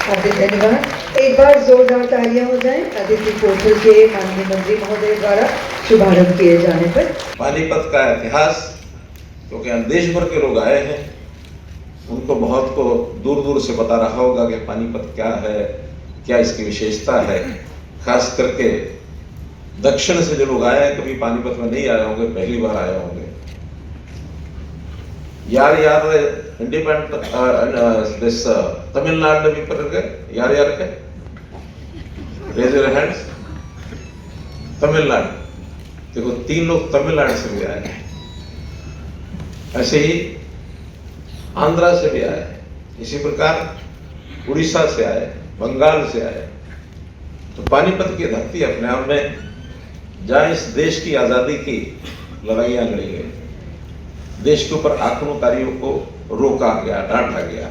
हार्दिक धन्यवाद। एक बार जोरदार तालियां हो जाएं अदिति पोर्टल के माननीय मंत्री महोदय द्वारा शुभारंभ किए जाने पर। पानीपत का इतिहास, क्योंकि देश भर के लोग आए हैं, उनको बहुत को दूर दूर से पता रहा होगा कि पानीपत क्या है, क्या इसकी विशेषता है। खास करके दक्षिण से जो लोग आए हैं, कभी पानीपत में नहीं आए होंगे, पहली बार आए होंगे। यार इंडिपेंडेंट दिस तमिलनाडु पीपल के यार के रेज योर हैंड्स। तमिलनाडु, देखो 3 लोग तमिलनाडु से भी आए हैं, ऐसे ही आंध्रा से भी आए, इसी प्रकार उड़ीसा से आए, बंगाल से आए। तो पानीपत की धरती अपने आप में, जहां इस देश की आजादी की लड़ाइयां लड़ी गई, देश के ऊपर आक्रमणकारियों को रोका गया, डांटा गया,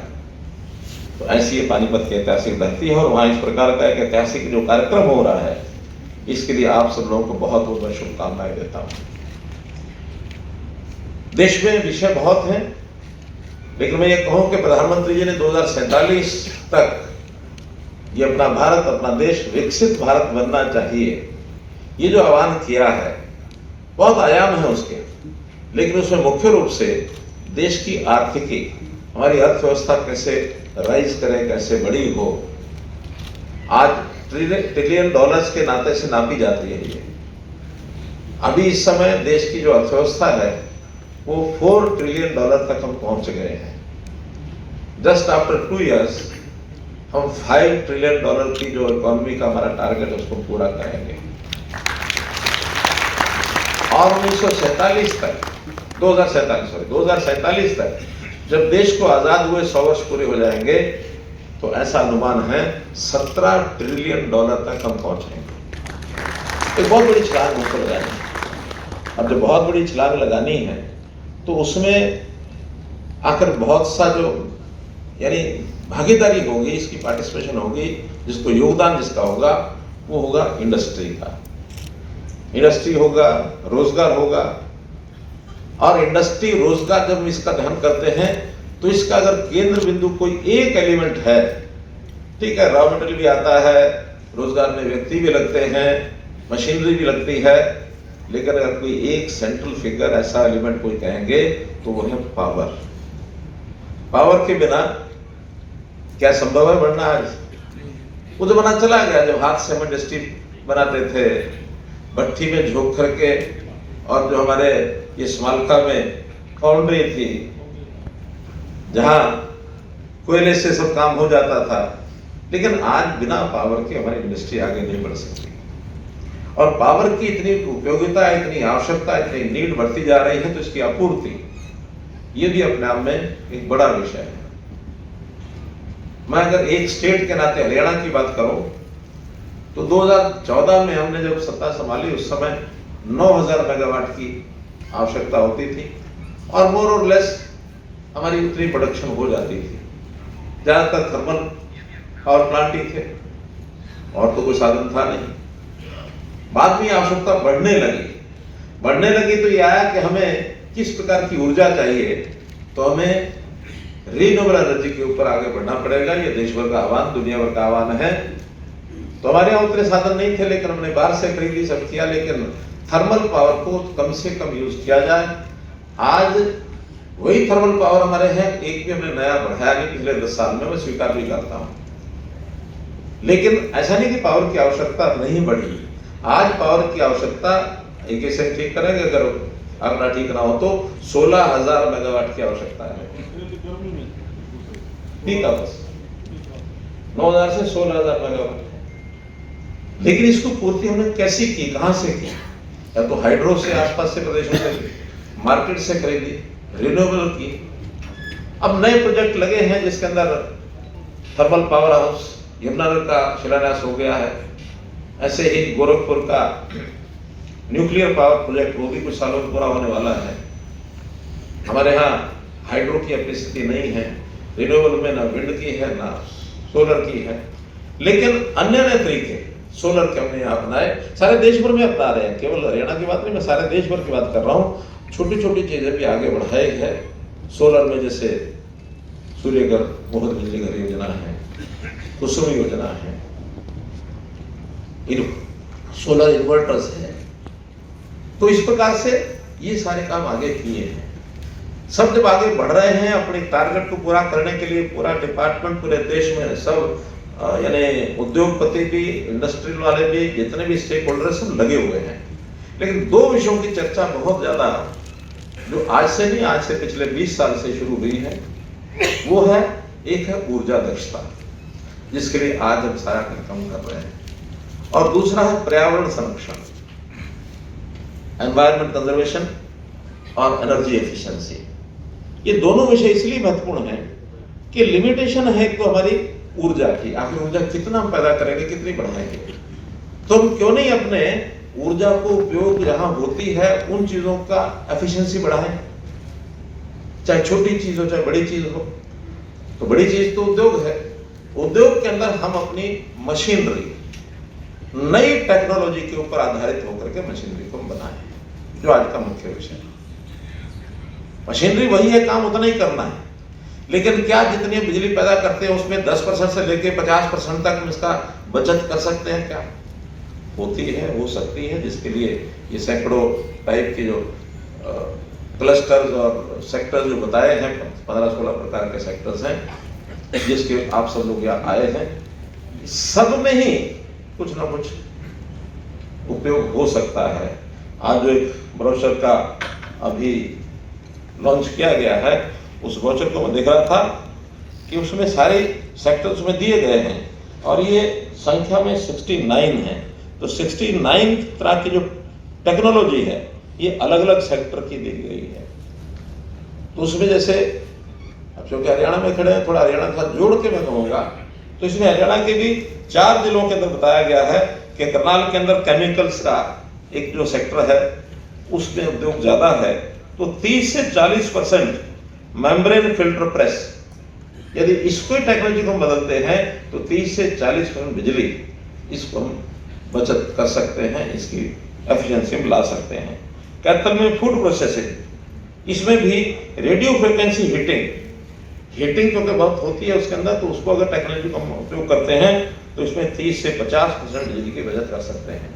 तो ऐसी ये पानीपत की ऐतिहासिक धरती है। और वहां इस प्रकार का एक ऐतिहासिक जो कार्यक्रम हो रहा है, इसके लिए आप सब लोगों को बहुत बहुत मैं शुभकामनाएं देता हूं। देश में विषय बहुत हैं, लेकिन मैं ये कहूं कि प्रधानमंत्री जी ने 2047 तक ये अपना भारत, अपना देश विकसित भारत बनना चाहिए, ये जो आह्वान किया है, बहुत आयाम है उसके, लेकिन उसमें मुख्य रूप से देश की आर्थिकी, हमारी अर्थव्यवस्था कैसे राइज करे, कैसे बड़ी हो। आज ट्रिलियन डॉलर्स के नाते से नापी जाती है ये। अभी इस समय देश की जो अर्थव्यवस्था है वो 4 ट्रिलियन डॉलर तक हम पहुंच गए हैं। जस्ट आफ्टर 2 इयर्स हम 5 ट्रिलियन डॉलर की जो इकोनॉमी का हमारा टारगेट है उसको पूरा करेंगे। और 1947 तक 2047 तक जब देश को आजाद हुए 100 वर्ष पूरे हो जाएंगे, तो ऐसा अनुमान है 17 ट्रिलियन डॉलर तक हम पहुंचेंगे। एक बहुत बड़ी छलांग हमको लगानी है। अब जब बहुत बड़ी छलांग लगानी है, तो उसमें आकर बहुत सा जो यानी भागीदारी होगी, इसकी पार्टिसिपेशन होगी, जिसको योगदान जिसका होगा वो होगा इंडस्ट्री का। इंडस्ट्री होगा, रोजगार होगा। और इंडस्ट्री रोजगार जब इसका ध्यान करते हैं, तो इसका अगर केंद्र बिंदु कोई एक एलिमेंट है, ठीक है, रॉ मटेरियल भी आता है, रोजगार में व्यक्ति भी लगते हैं, मशीनरी भी लगती है, लेकिन अगर कोई एक सेंट्रल फिगर ऐसा एलिमेंट कोई कहेंगे तो वो है पावर। पावर के बिना क्या संभव है बढ़ना? आज वो जमाना चला गया जब हाथ से हम इंडस्ट्री बनाते थे, भट्टी में झोंक करके, और जो हमारे ये स्मालका में फाउंड्री थी, जहां कोयले से सब काम हो जाता था। लेकिन आज बिना पावर के हमारी इंडस्ट्री आगे नहीं बढ़ सकती। और पावर की इतनी उपयोगिता, इतनी आवश्यकता, इतनी नीड बढ़ती जा रही है, तो इसकी आपूर्ति, ये भी अपने आप में एक बड़ा विषय है। मैं अगर एक स्टेट के नाते हरियाणा की बात करूं, तो 2014 में हमने जब सत्ता संभाली, उस समय 9000 मेगावाट की आवश्यकता होती थी, और मोर और लेस हमारी उतनी प्रोडक्शन हो जाती थी। ज्यादातर थर्मल पावर प्लांट ही थे, और तो कोई साधन था नहीं। बाद में आवश्यकता बढ़ने लगी तो ये आया कि हमें किस प्रकार की ऊर्जा चाहिए, तो हमें रिन्यूएबल एनर्जी के ऊपर आगे बढ़ना पड़ेगा। ये देश भर का आह्वान, दुनिया भर का आह्वान है। तो हमारे यहाँ उतने साधन नहीं थे, लेकिन हमने बाहर से खरीदी, सब किया, लेकिन थर्मल पावर को कम से कम यूज किया जाए। आज वही थर्मल पावर हमारे हैं, एक भी हमने नया बढ़ाया नहीं पिछले 10 साल में, मैं स्वीकार भी करता हूं। लेकिन ऐसा नहीं कि पावर की आवश्यकता नहीं बढ़ी। आज पावर की आवश्यकता, एक से ठीक करेंगे, अगर आंकड़ा ठीक ना हो तो 16,000 मेगावाट की आवश्यकता है। ठीक है, बस 9,000 से 16,000 मेगावाट। लेकिन इसको पूर्ति हमने कैसी की, कहां से की? या तो हाइड्रो से, आसपास से प्रदेशों से, मार्केट से खरीदी, रिन्यूएबल की। अब नए प्रोजेक्ट लगे हैं जिसके अंदर थर्मल पावर हाउस यमुनानगर का शिलान्यास हो गया है। ऐसे ही गोरखपुर का न्यूक्लियर पावर प्रोजेक्ट, वो भी कुछ सालों में पूरा होने वाला है। हमारे यहाँ हाइड्रो की अपनी स्थिति नहीं है, रिन्यूएबल में ना विंड की है ना सोलर की है, लेकिन अन्य तरीके सोलर के हमने अपनाए, सारे देश भर में अपना रहे हैं। केवल हरियाणा की बात नहीं, मैं सारे देश भर की बात कर रहा हूँ। छोटी छोटी चीजें भी आगे बढ़ाई है। सोलर में जैसे सूर्यघर मुफ्त बिजली घर योजना है, कुसुम योजना है, सोलर इन्वर्टर्स है। तो इस प्रकार से ये सारे काम आगे किए हैं। सब जब आगे बढ़ रहे हैं अपने टारगेट को पूरा करने के लिए, पूरा डिपार्टमेंट पूरे देश में सब यानी उद्योगपति भी, इंडस्ट्रियल वाले भी, जितने भी स्टेक होल्डर सब लगे हुए हैं। लेकिन दो विषयों की चर्चा बहुत ज्यादा, जो आज से नहीं, आज से पिछले 20 साल से शुरू हुई है, वो है, एक है ऊर्जा दक्षता, जिसके लिए आज हम सारा काम कर रहे हैं, और दूसरा है पर्यावरण संरक्षण, एनवायरमेंट कंजर्वेशन और एनर्जी एफिशिएंसी। ये दोनों विषय इसलिए महत्वपूर्ण है कि लिमिटेशन है तो हमारी ऊर्जा की, आखिर ऊर्जा कितना हम पैदा करेंगे, कितनी बढ़ाएंगे। तो हम क्यों नहीं अपने ऊर्जा को उपयोग जहां होती है उन चीजों का एफिशिएंसी बढ़ाएं, चाहे छोटी चीज हो चाहे बड़ी चीज हो। तो बड़ी चीज तो उद्योग है, उद्योग के अंदर हम अपनी मशीनरी, नई टेक्नोलॉजी के ऊपर आधारित होकर के मशीनरी को बनाएं, जो आज का मुख्य विषय है। मशीनरी वही है, काम उतना ही करना है, लेकिन क्या जितनी बिजली पैदा करते हैं उसमें 10% से लेकर 50% तक हम इसका बचत कर सकते हैं? क्या होती है, हो सकती है, जिसके लिए ये सैकड़ों टाइप के जो क्लस्टर्स और सेक्टर्स जो बताए हैं, 15-16 प्रकार के सेक्टर्स हैं, जिसके आप सब लोग यहाँ आए हैं, सब में ही कुछ ना कुछ उपयोग हो सकता है। आज जो एक ब्रोशर का अभी लॉन्च किया गया है, उस ब्रोशर को मैं देख रहा था कि उसमें सारे सेक्टर्स में दिए गए हैं, और ये संख्या में 69 है। तो 69 तरह की जो टेक्नोलॉजी है, ये अलग अलग सेक्टर की दी गई है। तो उसमें जैसे अब जो कि हरियाणा में खड़े हैं, थोड़ा हरियाणा के साथ जोड़ के मैं कहूँगा, तो इसमें हरियाणा के भी 4 जिलों के अंदर बताया गया है कि करनाल के अंदर केमिकल्स का एक जो सेक्टर है, उसमें उद्योग ज्यादा है। तो 30 से 40% मेम्ब्रेन फिल्टर प्रेस, यदि इसको टेक्नोलॉजी को हम बदलते हैं तो 30 से 40% बिजली इसको हम बचत कर सकते हैं, इसकी एफिशिएंसी हम ला सकते हैं। कैथल में फूड प्रोसेसिंग, इसमें भी रेडियो फ्रिक्वेंसी हीटिंग क्योंकि बहुत होती है उसके अंदर, तो उसको अगर टेक्नोलॉजी का उपयोग करते हैं तो इसमें 30 से 50% बिजली की बचत कर सकते हैं।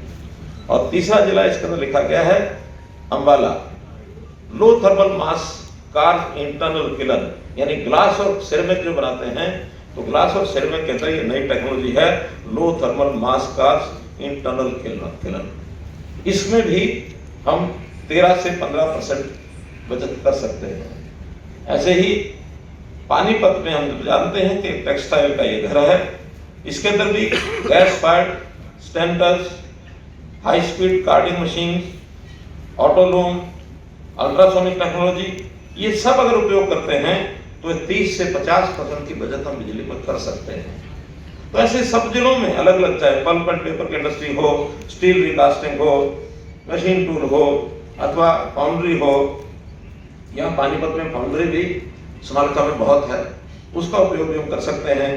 और तीसरा जिला इसके अंदर लिखा गया है अंबाला, लो thermal mass curve internal kiln, यानी ग्लास और सिरेमिक जो बनाते हैं, तो ग्लास और सिरेमिक के अंदर ये नई टेक्नोलॉजी है, लो thermal mass curve internal kiln. इसमें भी हम 13 से 15% बचत कर सकते हैं। ऐसे ही पानीपत में हम जानते हैं कि टेक्सटाइल का ये घर है, इसके अंदर भी gas fired stenters, high speed carding machine, autoloom, ultrasonic technology, ये सब अगर उपयोग करते हैं तो 30 से 50% की बचत हम बिजली पर कर सकते हैं। तो ऐसे सब जिलों में अलग अलग, चाहे पल्प एंड पेपर की इंडस्ट्री हो, स्टील रिकास्टिंग हो, मशीन टूल हो, अथवा फाउंड्री हो, यहाँ पानीपत में फाउंड्री भी समालखा में बहुत है, उसका उपयोग भी हम कर सकते हैं।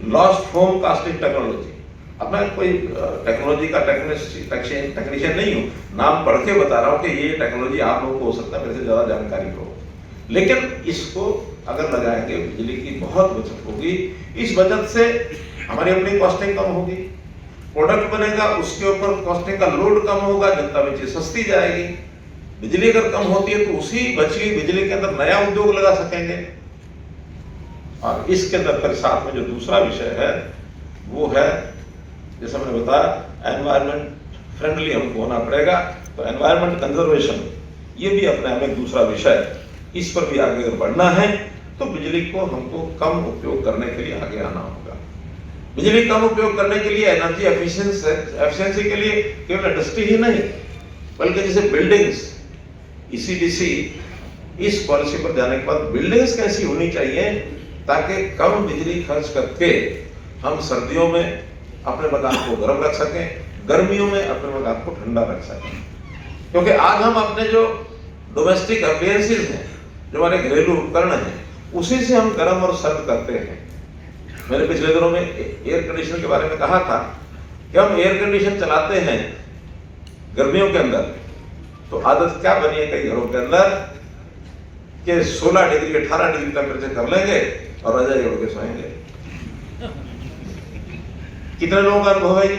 लॉस्ट फोम कास्टिंग टेक्नोलॉजी, अब मैं कोई टेक्नोलॉजी का टेक्नीशियन नहीं हूँ, नाम पढ़ के बता रहा हूँ कि ये टेक्नोलॉजी आप लोगों को हो सकता है मेरे से ज़्यादा जानकारी हो, लेकिन इसको अगर लगाएंगे बिजली की बहुत बचत होगी। इस बचत से हमारी अपनी कॉस्टिंग कम होगी, प्रोडक्ट बनेगा, उसके ऊपर कॉस्टिंग का लोड कम होगा, जनता में चीज सस्ती जाएगी। बिजली अगर कम होती है तो उसी बची हुई बिजली के अंदर नया उद्योग लगा सकेंगे। और इसके अंदर फिर साथ में जो दूसरा विषय है वो है, जैसे मैंने बताया, एनवायरमेंट फ्रेंडली हमको होना पड़ेगा। तो एनवायरमेंट कंजर्वेशन ये भी अपने आप में दूसरा विषय, इस पर भी आगे अगर बढ़ना है तो बिजली को हमको कम उपयोग करने के लिए आगे आना होगा। बिजली कम उपयोग करने के लिए, एनर्जी एफिशिएंसी के लिए केवल इंडस्ट्री ही नहीं, बल्कि जैसे बिल्डिंग्स, ECDC, इस पॉलिसी पर जाने के बाद बिल्डिंग्स कैसी होनी चाहिए ताकि कम बिजली खर्च करके हम सर्दियों में अपने मकान को गर्म रख सकें, गर्मियों में अपने मकान को ठंडा रख सकें। क्योंकि आज हम अपने जो डोमेस्टिक अप्लायंसेस हैं, जो हमारे घरेलू उपकरण हैं, उसी से हम गर्म और सर्द करते हैं। मैंने पिछले दिनों में एयर कंडीशनर के बारे में कहा था कि हम एयर कंडीशन चलाते हैं गर्मियों के अंदर, तो आदत क्या बनी है कई घरों के अंदर कि 16 डिग्री 18 डिग्री टेम्परेचर कर लेंगे और रजाई ओढ़ के सोएंगे। कितने लोगों का अनुभव है ये?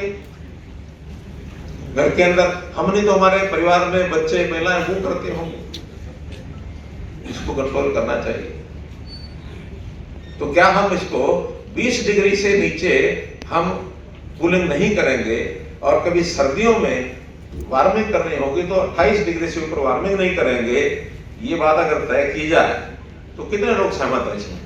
घर के अंदर हमने तो हमारे परिवार में बच्चे महिलाएं वो करते होंगे। इसको कंट्रोल करना चाहिए। तो क्या हम इसको 20 डिग्री से नीचे हम कूलिंग नहीं करेंगे और कभी सर्दियों में वार्मिंग करनी होगी तो 28 डिग्री से ऊपर वार्मिंग नहीं करेंगे, ये बात अगर तय की जाए तो कितने लोग सहमत हैं इसमें?